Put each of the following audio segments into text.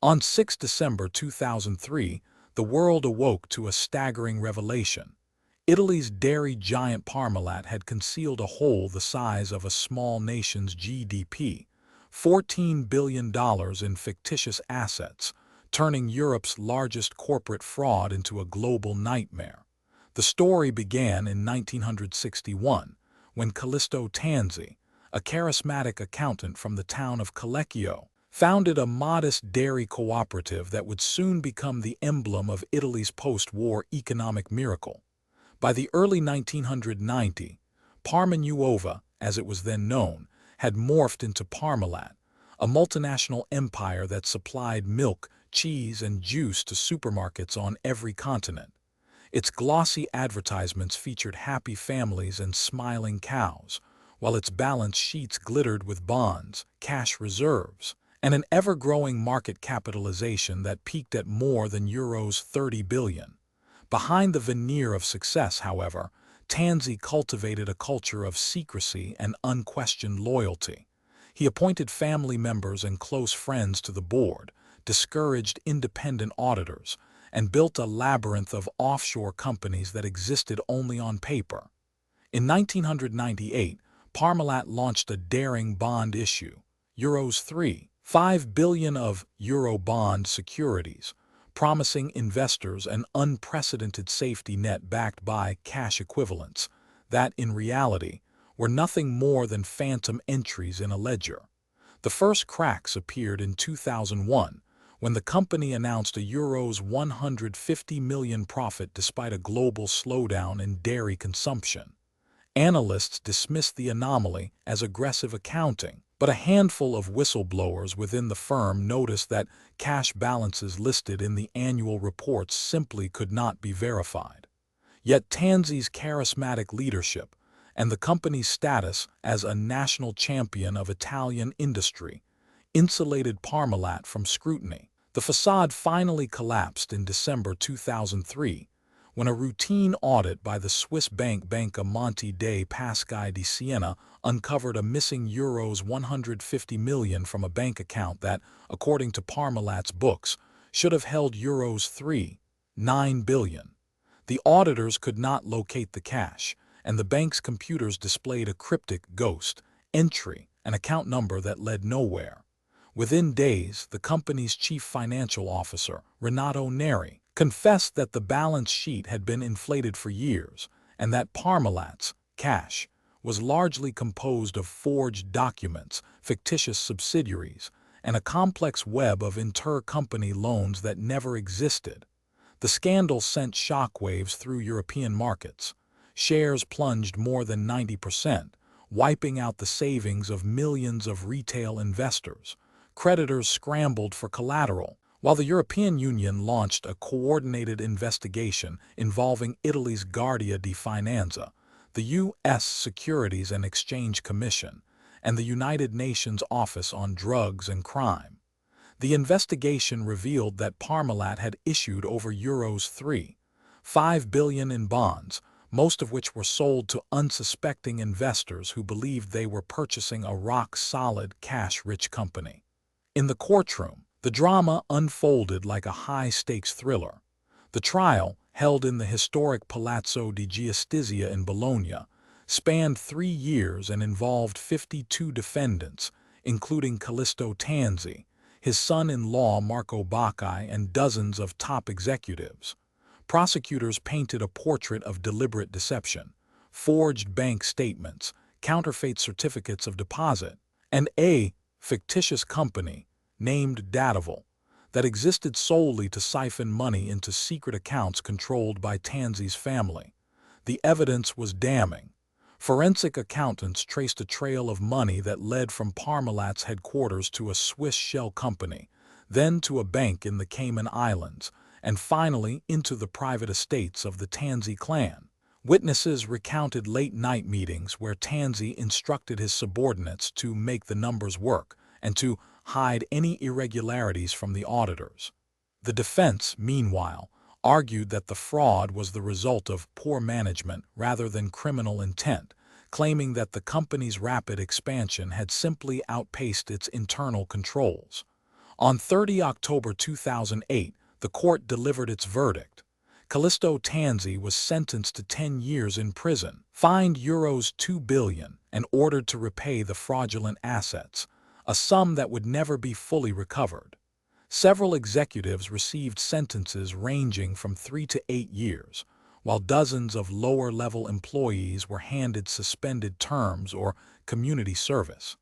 On 6 December 2003, the world awoke to a staggering revelation. Italy's dairy giant Parmalat had concealed a hole the size of a small nation's GDP, $14 billion in fictitious assets, turning Europe's largest corporate fraud into a global nightmare. The story began in 1961, when Callisto Tanzi, a charismatic accountant from the town of Collecchio, founded a modest dairy cooperative that would soon become the emblem of Italy's post-war economic miracle. By the early 1990s, Parma Nuova, as it was then known, had morphed into Parmalat, a multinational empire that supplied milk, cheese, and juice to supermarkets on every continent. Its glossy advertisements featured happy families and smiling cows, while its balance sheets glittered with bonds, cash reserves, and an ever-growing market capitalization that peaked at more than euros 30 billion. Behind the veneer of success, however, Tanzi cultivated a culture of secrecy and unquestioned loyalty. He appointed family members and close friends to the board, discouraged independent auditors, and built a labyrinth of offshore companies that existed only on paper. In 1998, Parmalat launched a daring bond issue, euros 3.5 billion of euro bond securities, promising investors an unprecedented safety net backed by cash equivalents that, in reality, were nothing more than phantom entries in a ledger. The first cracks appeared in 2001, when the company announced a euros 150 million profit despite a global slowdown in dairy consumption. Analysts dismissed the anomaly as aggressive accounting, but a handful of whistleblowers within the firm noticed that cash balances listed in the annual reports simply could not be verified. Yet Tanzi's charismatic leadership and the company's status as a national champion of Italian industry insulated Parmalat from scrutiny. The facade finally collapsed in December 2003, when a routine audit by the Swiss bank Banca Monte dei Paschi di Siena uncovered a missing euros 150 million from a bank account that, according to Parmalat's books, should have held euros 3.9 billion. The auditors could not locate the cash, and the bank's computers displayed a cryptic ghost entry, an account number that led nowhere. Within days, the company's chief financial officer, Renato Neri, confessed that the balance sheet had been inflated for years and that Parmalat's cash was largely composed of forged documents, fictitious subsidiaries, and a complex web of inter-company loans that never existed. The scandal sent shockwaves through European markets. Shares plunged more than 90%, wiping out the savings of millions of retail investors. Creditors scrambled for collateral, while the European Union launched a coordinated investigation involving Italy's Guardia di Finanza, the U.S. Securities and Exchange Commission, and the United Nations Office on Drugs and Crime. The investigation revealed that Parmalat had issued over euros 3.5 billion in bonds, most of which were sold to unsuspecting investors who believed they were purchasing a rock-solid, cash-rich company. In the courtroom, the drama unfolded like a high-stakes thriller. The trial, held in the historic Palazzo di Giustizia in Bologna, spanned 3 years and involved 52 defendants, including Callisto Tanzi, his son-in-law Marco Bacci, and dozens of top executives. Prosecutors painted a portrait of deliberate deception, forged bank statements, counterfeit certificates of deposit, and a fictitious company, named Dataval, that existed solely to siphon money into secret accounts controlled by Tanzi's family. The evidence was damning. Forensic accountants traced a trail of money that led from Parmalat's headquarters to a Swiss shell company, then to a bank in the Cayman Islands, and finally into the private estates of the Tanzi clan. Witnesses recounted late-night meetings where Tanzi instructed his subordinates to make the numbers work and to hide any irregularities from the auditors. The defense, meanwhile, argued that the fraud was the result of poor management rather than criminal intent, claiming that the company's rapid expansion had simply outpaced its internal controls. On 30 October 2008, the court delivered its verdict. Callisto Tanzi was sentenced to 10 years in prison, fined euros 2 billion, and ordered to repay the fraudulent assets, a sum that would never be fully recovered. Several executives received sentences ranging from 3 to 8 years, while dozens of lower-level employees were handed suspended terms or community service.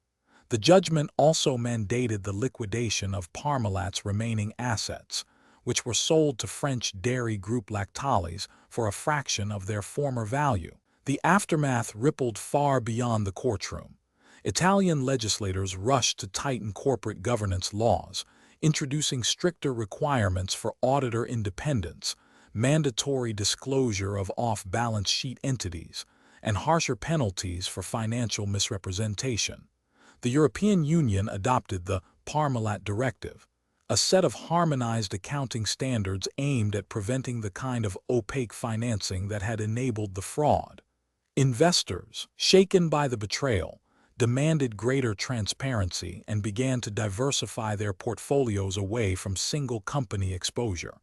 The judgment also mandated the liquidation of Parmalat's remaining assets, which were sold to French dairy group Lactalis for a fraction of their former value. The aftermath rippled far beyond the courtroom. Italian legislators rushed to tighten corporate governance laws, introducing stricter requirements for auditor independence, mandatory disclosure of off-balance sheet entities, and harsher penalties for financial misrepresentation. The European Union adopted the Parmalat Directive, a set of harmonized accounting standards aimed at preventing the kind of opaque financing that had enabled the fraud. Investors, shaken by the betrayal, demanded greater transparency and began to diversify their portfolios away from single company exposure.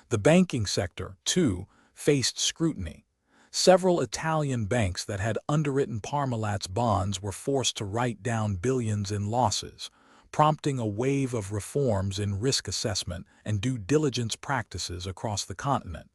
The banking sector, too, faced scrutiny. Several Italian banks that had underwritten Parmalat's bonds were forced to write down billions in losses, prompting a wave of reforms in risk assessment and due diligence practices across the continent.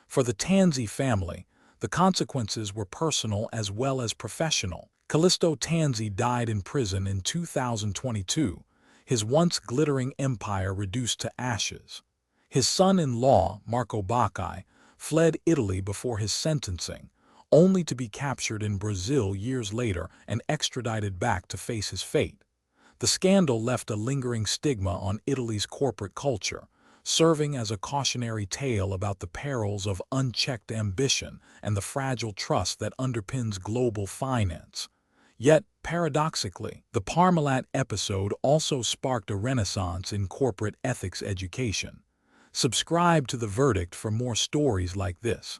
For the Tanzi family, the consequences were personal as well as professional. Callisto Tanzi died in prison in 2022, his once glittering empire reduced to ashes. His son-in-law, Marco Bacci, fled Italy before his sentencing, only to be captured in Brazil years later and extradited back to face his fate. The scandal left a lingering stigma on Italy's corporate culture, serving as a cautionary tale about the perils of unchecked ambition and the fragile trust that underpins global finance. Yet, paradoxically, the Parmalat episode also sparked a renaissance in corporate ethics education. Subscribe to The Verdict for more stories like this.